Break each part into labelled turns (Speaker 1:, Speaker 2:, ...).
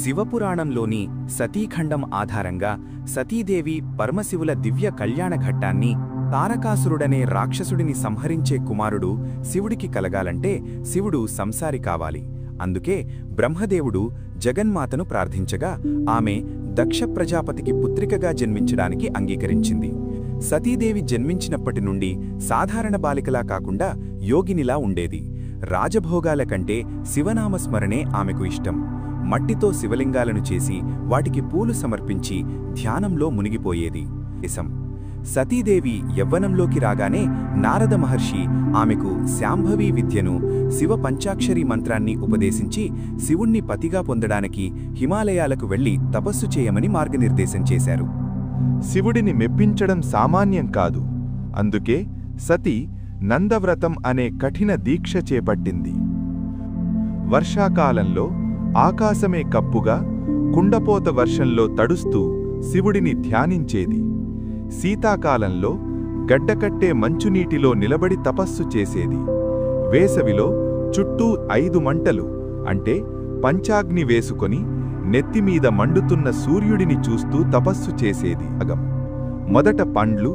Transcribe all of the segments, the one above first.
Speaker 1: శివపురాణంలోని సతీఖండం ఆధారంగా సతీదేవి పరమశివుల దివ్య కళ్యాణ ఘట్టాన్ని తారకాసురుడనే రాక్షసుడిని సంహరించే కుమారుడు శివుడికి కలగాలంటే శివుడు సంసారి కావాలి. అందుకే బ్రహ్మదేవుడు జగన్మాతను ప్రార్థించగా ఆమె దక్ష ప్రజాపతికి పుత్రికగా జన్మించడానికి అంగీకరించింది. సతీదేవి జన్మించినప్పటి నుండి సాధారణ బాలికలా కాకుండా యోగినిలా ఉండేది. రాజభోగాల కంటే శివనామస్మరణే ఆమెకు ఇష్టం. మట్టితో శివలింగాలను చేసి వాటికి పూలు సమర్పించి ధ్యానంలో మునిగిపోయేది. సతీదేవి యవ్వనంలోకి రాగానే నారద మహర్షి ఆమెకు శాంభవీ విద్యను, శివ పంచాక్షరీ మంత్రాన్ని ఉపదేశించి శివుణ్ణి పతిగా పొందడానికి హిమాలయాలకు వెళ్లి తపస్సు చేయమని మార్గనిర్దేశం చేశారు.
Speaker 2: శివుడిని మెప్పించడం సామాన్యం కాదు. అందుకే సతీ నందవ్రతం అనే కఠిన దీక్ష చేపట్టింది. వర్షాకాలంలో ఆకాశమే కప్పుగా కుండపోత వర్షంలో తడుస్తూ శివుడిని ధ్యానించేది. శీతాకాలంలో గడ్డకట్టే మంచునీటిలో నిలబడి తపస్సు చేసేది. వేసవిలో చుట్టూ 5 మంటలు అంటే పంచాగ్ని వేసుకొని నెత్తిమీద మండుతున్న సూర్యుడిని చూస్తూ తపస్సు చేసేది. మొదట పండ్లు,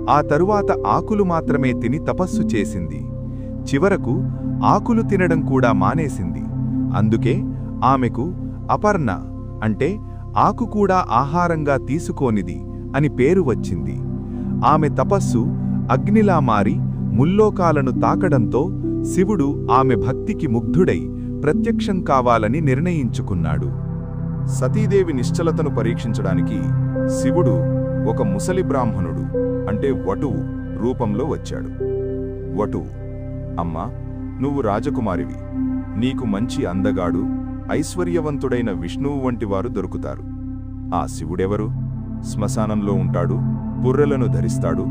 Speaker 2: ఆ తరువాత ఆకులు మాత్రమే తిని తపస్సు చేసింది. చివరకు ఆకులు తినడం కూడా మానేసింది. అందుకే ఆమెకు అపర్ణ అంటే ఆకు కూడా ఆహారంగా తీసుకోనిది అని పేరు వచ్చింది. ఆమె తపస్సు అగ్నిలా మారి ముల్లోకాలను తాకడంతో శివుడు ఆమె భక్తికి ముగ్ధుడై ప్రత్యక్షం కావాలని నిర్ణయించుకున్నాడు. సతీదేవి నిశ్చలతను పరీక్షించడానికి శివుడు ఒక ముసలి బ్రాహ్మణుడు అంటే వటువు రూపంలో వచ్చాడు. వటువు: అమ్మా, నువ్వు రాజకుమారివి. నీకు మంచి అందగాడు, ఐశ్వర్యవంతుడైన విష్ణువు వంటివారు దొరుకుతారు. ఆ శివుడెవరు? శ్మశానంలో ఉంటాడు, పుర్రెలను ధరిస్తాడు,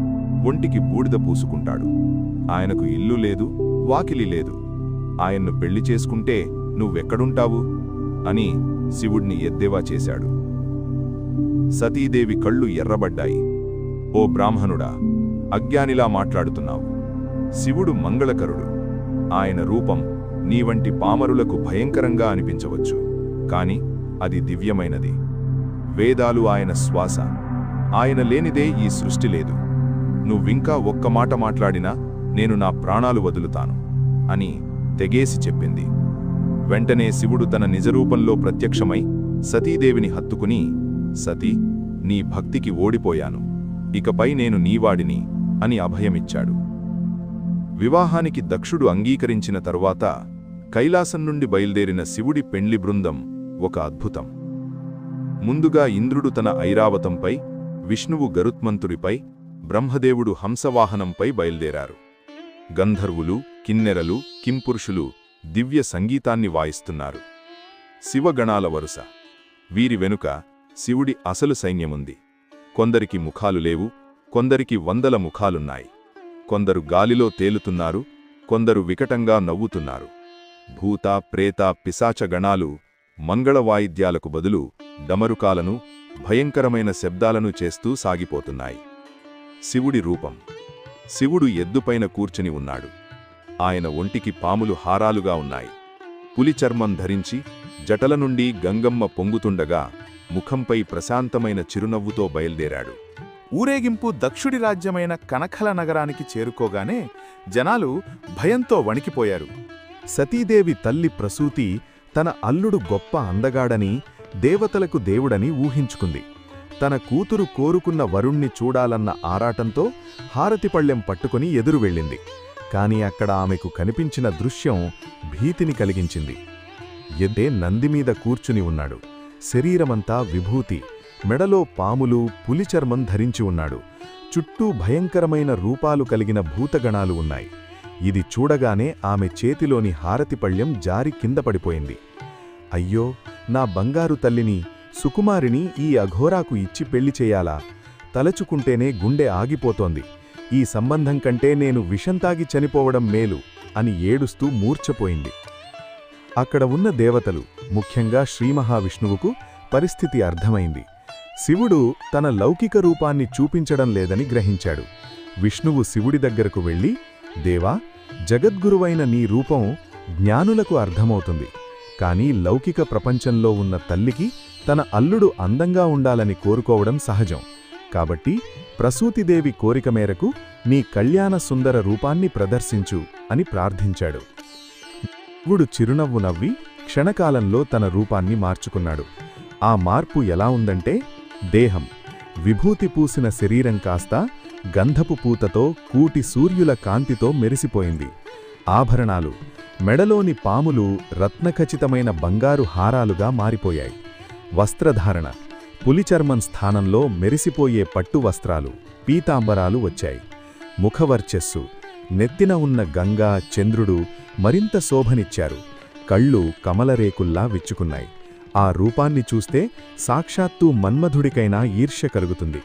Speaker 2: ఒంటికి బూడిద పూసుకుంటాడు. ఆయనకు ఇల్లు లేదు, వాకిలి లేదు. ఆయన్ను పెళ్లి చేసుకుంటే నువ్వెక్కడుంటావు అని శివుణ్ణి ఎద్దేవా చేశాడు. సతీదేవి కళ్ళు ఎర్రబడ్డాయి. ఓ బ్రాహ్మణుడా, అజ్ఞానిలా మాట్లాడుతున్నావు. శివుడు మంగళకరుడు. ఆయన రూపం నీవంటి పామరులకు భయంకరంగా అనిపించవచ్చు, కాని అది దివ్యమైనది. వేదాలు ఆయన శ్వాస. ఆయన లేనిదే ఈ సృష్టి లేదు. నువ్వింకా ఒక్క మాట మాట్లాడినా నేను నా ప్రాణాలు వదులుతాను అని తెగేసి చెప్పింది. వెంటనే శివుడు తన నిజరూపంలో ప్రత్యక్షమై సతీదేవిని హత్తుకుని, సతీ, నీ భక్తికి ఓడిపోయాను, ఇకపై నేను నీవాడిని అని అభయమిచ్చాడు. వివాహానికి దక్షుడు అంగీకరించిన తరువాత కైలాసం నుండి బయల్దేరిన శివుడి పెండ్లి బృందం ఒక అద్భుతం. ముందుగా ఇంద్రుడు తన ఐరావతంపై, విష్ణువు గరుత్మంతుడిపై, బ్రహ్మదేవుడు హంసవాహనంపై బయల్దేరారు. గంధర్వులు, కిన్నెరలు, కింపురుషులు దివ్య సంగీతాన్ని వాయిస్తున్నారు. శివగణాల వరుస. వీరి వెనుక శివుడి అసలు సైన్యముంది. కొందరికి ముఖాలు లేవు, కొందరికి 100 ముఖాలున్నాయి. కొందరు గాలిలో తేలుతున్నారు, కొందరు వికటంగా నవ్వుతున్నారు. భూత, ప్రేత, పిశాచ గణాలు మంగళవాయిద్యాలకు బదులు డమరుకాలను, భయంకరమైన శబ్దాలను చేస్తూ సాగిపోతున్నాయి. శివుడి రూపం. శివుడు ఎద్దుపైన కూర్చుని ఉన్నాడు. ఆయన ఒంటికి పాములు హారాలుగా ఉన్నాయి. పులి చర్మం ధరించి జటల నుండి గంగమ్మ పొంగుతుండగా ముఖంపై ప్రశాంతమైన చిరునవ్వుతో బయల్దేరాడు.
Speaker 3: ఊరేగింపు దక్షుడి రాజ్యమైన కనకల నగరానికి చేరుకోగానే జనాలు భయంతో వణికిపోయారు.
Speaker 2: సతీదేవి తల్లి ప్రసూతి తన అల్లుడు గొప్ప అందగాడని, దేవతలకు దేవుడని ఊహించుకుంది. తన కూతురు కోరుకున్న వరుణ్ణి చూడాలన్న ఆరాటంతో హారతిపళ్ళెం పట్టుకుని ఎదురు వెళ్ళింది. కాని అక్కడ ఆమెకు కనిపించిన దృశ్యం భీతిని కలిగించింది. ఎద్దే నందిమీద కూర్చుని ఉన్నాడు. శరీరమంతా విభూతి, మెడలో పాములు, పులిచర్మం ధరించి ఉన్నాడు. చుట్టూ భయంకరమైన రూపాలు కలిగిన భూతగణాలు ఉన్నాయి. ఇది చూడగానే ఆమె చేతిలోని హారతిపళ్ళెం జారి కింద పడిపోయింది. అయ్యో, నా బంగారు తల్లిని, సుకుమారిని ఈ అఘోరాకు ఇచ్చి పెళ్లి చేయాలా? తలచుకుంటేనే గుండె ఆగిపోతోంది. ఈ సంబంధం కంటే నేను విషంతాగి చనిపోవడం మేలు అని ఏడుస్తూ మూర్ఛపోయింది. అక్కడ ఉన్న దేవతలు, ముఖ్యంగా శ్రీమహావిష్ణువుకు పరిస్థితి అర్థమైంది. శివుడు తన లౌకిక రూపాన్ని చూపించడం లేదని గ్రహించాడు. విష్ణువు శివుడి దగ్గరకు వెళ్ళి, దేవా, జగద్గురువైన నీ రూపం జ్ఞానులకు అర్థమవుతుంది. కానీ లౌకిక ప్రపంచంలో ఉన్న తల్లికి తన అల్లుడు అందంగా ఉండాలని కోరుకోవడం సహజం. కాబట్టి ప్రసూతిదేవి కోరిక మేరకు నీ కళ్యాణ సుందర రూపాన్ని ప్రదర్శించు అని ప్రార్థించాడు. శివుడు చిరునవ్వు నవ్వి క్షణకాలంలో తన రూపాన్ని మార్చుకున్నాడు. ఆ మార్పు ఎలా ఉందంటే, దేహం విభూతి పూసిన శరీరం కాస్త గంధపు పూతతో కూటి సూర్యుల కాంతితో మెరిసిపోయింది. ఆభరణాలు మెడలోని పాములు రత్నఖచితమైన బంగారు హారాలుగా మారిపోయాయి. వస్త్రధారణ పులిచర్మం స్థానంలో మెరిసిపోయే పట్టు వస్త్రాలు, పీతాంబరాలు వచ్చాయి. ముఖవర్చస్సు నెత్తిన ఉన్న గంగా చంద్రుడు మరింత శోభనిచ్చారు. కళ్ళు కమలరేకుల్లా విచ్చుకున్నాయి. ఆ రూపాన్ని చూస్తే సాక్షాత్తూ మన్మధుడికైనా ఈర్ష్య కలుగుతుంది.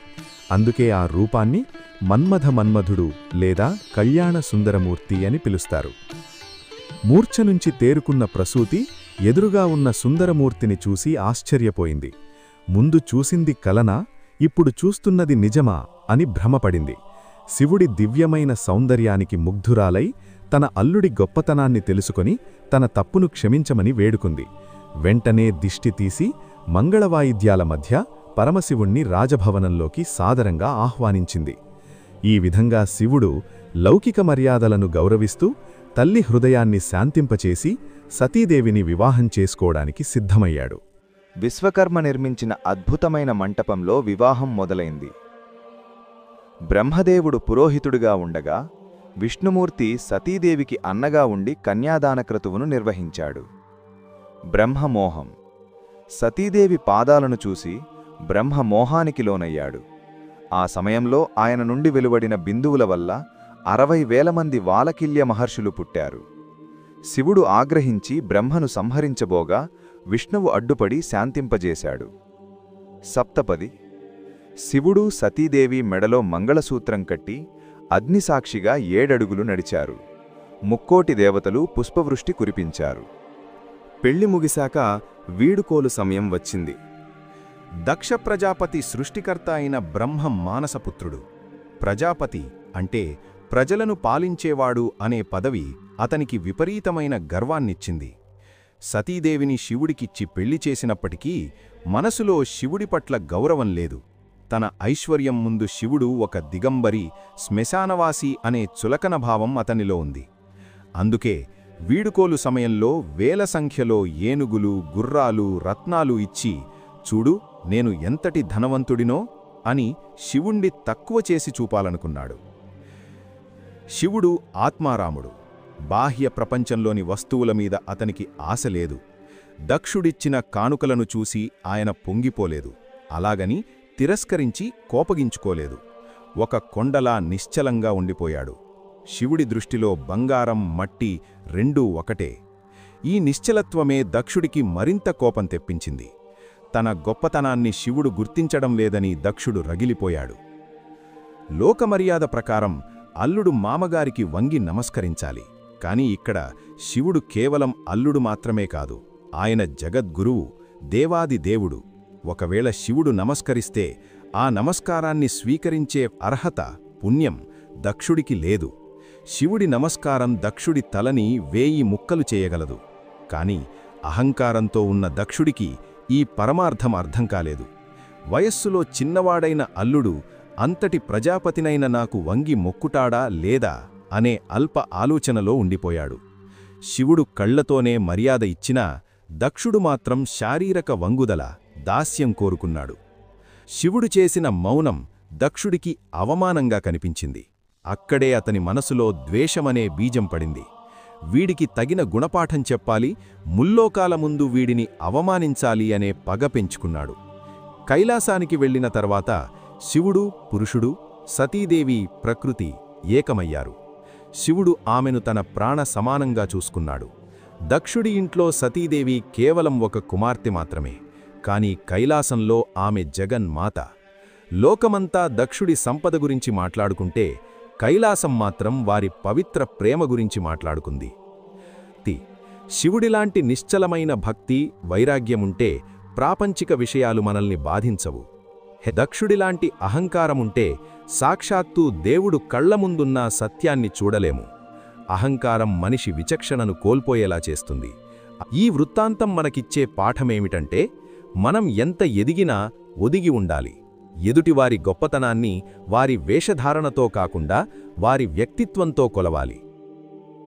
Speaker 2: అందుకే ఆ రూపాన్ని మన్మధుడు లేదా కళ్యాణ సుందరమూర్తి అని పిలుస్తారు. మూర్ఛ నుంచి తేరుకున్న ప్రసూతి ఎదురుగా ఉన్న సుందరమూర్తిని చూసి ఆశ్చర్యపోయింది. ముందు చూసింది కలనా, ఇప్పుడు చూస్తున్నది నిజమా అని భ్రమపడింది. శివుడి దివ్యమైన సౌందర్యానికి ముగ్ధురాలై తన అల్లుడి గొప్పతనాన్ని తెలుసుకొని తన తప్పును క్షమించమని వేడుకుంది. వెంటనే దిష్టి తీసి మంగళవాయిద్యాల మధ్య పరమశివుణ్ణి రాజభవనంలోకి సాదరంగా ఆహ్వానించింది. ఈ విధంగా శివుడు లౌకిక మర్యాదలను గౌరవిస్తూ తల్లి హృదయాన్ని శాంతింపచేసి సతీదేవిని వివాహం చేసుకోవడానికి సిద్ధమయ్యాడు.
Speaker 1: విశ్వకర్మ నిర్మించిన అద్భుతమైన మంటపంలో వివాహం మొదలైంది. బ్రహ్మదేవుడు పురోహితుడిగా ఉండగా విష్ణుమూర్తి సతీదేవికి అన్నగా ఉండి కన్యాదాన క్రతువును నిర్వహించాడు. బ్రహ్మమోహం సతీదేవి పాదాలను చూసి బ్రహ్మమోహానికి లోనయ్యాడు. ఆ సమయంలో ఆయన నుండి వెలువడిన బిందువుల వల్ల 60,000 మంది వాలకిల్య మహర్షులు పుట్టారు. శివుడు ఆగ్రహించి బ్రహ్మను సంహరించబోగా విష్ణువు అడ్డుపడి శాంతింపజేశాడు. సప్తపది శివుడు సతీదేవి మెడలో మంగళసూత్రం కట్టి అగ్నిసాక్షిగా 7 అడుగులు నడిచారు. 3,000,000 దేవతలు పుష్పవృష్టి కురిపించారు. పెళ్లి ముగిశాక వీడుకోలు సమయం వచ్చింది.
Speaker 3: దక్ష ప్రజాపతి సృష్టికర్త అయిన బ్రహ్మ మానసపుత్రుడు. ప్రజాపతి అంటే ప్రజలను పాలించేవాడు అనే పదవి అతనికి విపరీతమైన గర్వాన్నిచ్చింది. సతీదేవిని శివుడికిచ్చి పెళ్లి చేసినప్పటికీ మనసులో శివుడి పట్ల గౌరవం లేదు. తన ఐశ్వర్యం ముందు శివుడు ఒక దిగంబరి, శ్మశానవాసి అనే చులకన భావం అతనిలో ఉంది. అందుకే వీడుకోలు సమయంలో వేల సంఖ్యలో ఏనుగులు, గుర్రాలు, రత్నాలు ఇచ్చి, చూడు నేను ఎంతటి ధనవంతుడినో అని శివుణ్ణి తక్కువ చేసి చూపాలనుకున్నాడు. శివుడు ఆత్మారాముడు. బాహ్య ప్రపంచంలోని వస్తువుల మీద అతనికి ఆశ లేదు. దక్షుడిచ్చిన కానుకలను చూసి ఆయన పొంగిపోలేదు. అలాగని తిరస్కరించి కోపగించుకోలేదు. ఒక కొండలా నిశ్చలంగా ఉండిపోయాడు. శివుడి దృష్టిలో బంగారం, మట్టి రెండూ ఒకటే. ఈ నిశ్చలత్వమే దక్షుడికి మరింత కోపం తెప్పించింది. తన గొప్పతనాన్ని శివుడు గుర్తించడం లేదని దక్షుడు రగిలిపోయాడు. లోకమర్యాద ప్రకారం అల్లుడు మామగారికి వంగి నమస్కరించాలి. కాని ఇక్కడ శివుడు కేవలం అల్లుడు మాత్రమే కాదు, ఆయన జగద్గురువు, దేవాది దేవుడు. ఒకవేళ శివుడు నమస్కరిస్తే ఆ నమస్కారాన్ని స్వీకరించే అర్హత, పుణ్యం దక్షుడికి లేదు. శివుడి నమస్కారం దక్షుడి తలని 1000 ముక్కలు చేయగలదు. కాని అహంకారంతో ఉన్న దక్షుడికి ఈ పరమార్థం అర్థం కాలేదు. వయస్సులో చిన్నవాడైన అల్లుడు అంతటి ప్రజాపతినైన నాకు వంగి మొక్కుటాడా లేదా అనే అల్ప ఆలోచనలో ఉండిపోయాడు. శివుడు కళ్లతోనే మర్యాద ఇచ్చినా దక్షుడు మాత్రం శారీరక వంగుదల, దాస్యం కోరుకున్నాడు. శివుడు చేసిన మౌనం దక్షుడికి అవమానంగా కనిపించింది. అక్కడే అతని మనసులో ద్వేషమనే బీజం పడింది. వీడికి తగిన గుణపాఠం చెప్పాలి, ముల్లోకాల ముందు వీడిని అవమానించాలి అనే పగ పెంచుకున్నాడు. కైలాసానికి వెళ్లిన తర్వాత శివుడు పురుషుడు, సతీదేవి ప్రకృతి ఏకమయ్యారు. శివుడు ఆమెను తన ప్రాణ సమానంగా చూసుకున్నాడు. దక్షుడి ఇంట్లో సతీదేవి కేవలం ఒక కుమార్తె మాత్రమే, కాని కైలాసంలో ఆమె జగన్మాత. లోకమంతా దక్షుడి సంపద గురించి మాట్లాడుకుంటే కైలాసం మాత్రం వారి పవిత్ర ప్రేమ గురించి మాట్లాడుకుంది. శివుడిలాంటి నిశ్చలమైన భక్తి, వైరాగ్యముంటే ప్రాపంచిక విషయాలు మనల్ని బాధించవు. దక్షుడిలాంటి అహంకారముంటే సాక్షాత్తూ దేవుడు కళ్లముందున్న సత్యాన్ని చూడలేము. అహంకారం మనిషి విచక్షణను కోల్పోయేలా చేస్తుంది. ఈ వృత్తాంతం మనకిచ్చే పాఠమేమిటంటే మనం ఎంత ఎదిగినా ఒదిగి ఉండాలి. ఎదుటివారి గొప్పతనాన్ని వారి వేషధారణతో కాకుండా వారి వ్యక్తిత్వంతో కొలవాలి.